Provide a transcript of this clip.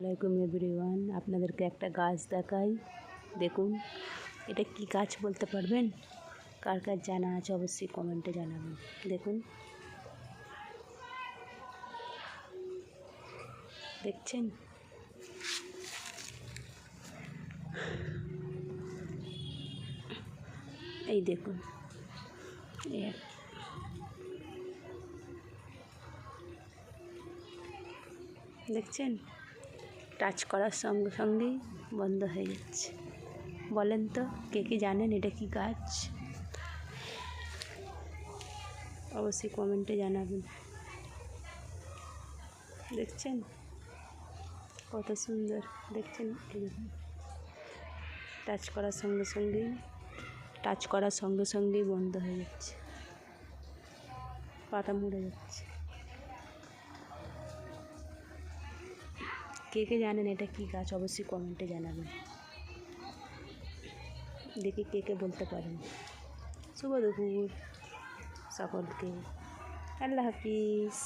আসসালামাইকুম এভরিওয়ান, আপনাদেরকে একটা গাছ দেখাই। দেখুন, এটা কি গাছ বলতে পারবেন? কার কার জানা আছে অবশ্যই কমেন্টে জানাবেন। দেখুন, দেখছেন? এই দেখুন, দেখছেন? টাচ করার সঙ্গে সঙ্গেই বন্ধ হয়ে যাচ্ছে। বলেন তো, কে কে জানেন এটা কি গাছ? অবশ্যই কমেন্টে জানাবেন। দেখছেন কত সুন্দর? দেখছেন? এই দেখুন, টাচ করার সঙ্গে সঙ্গেই বন্ধ হয়ে যাচ্ছে, পাতা মুড়ে যাচ্ছে। কে কে জানেন এটা কি গাছ অবশ্যই কমেন্টে জানাবেন। দেখি কে কে বলতে পারেন। শুভ দুপুর সকলকে, আল্লাহ হাফিজ।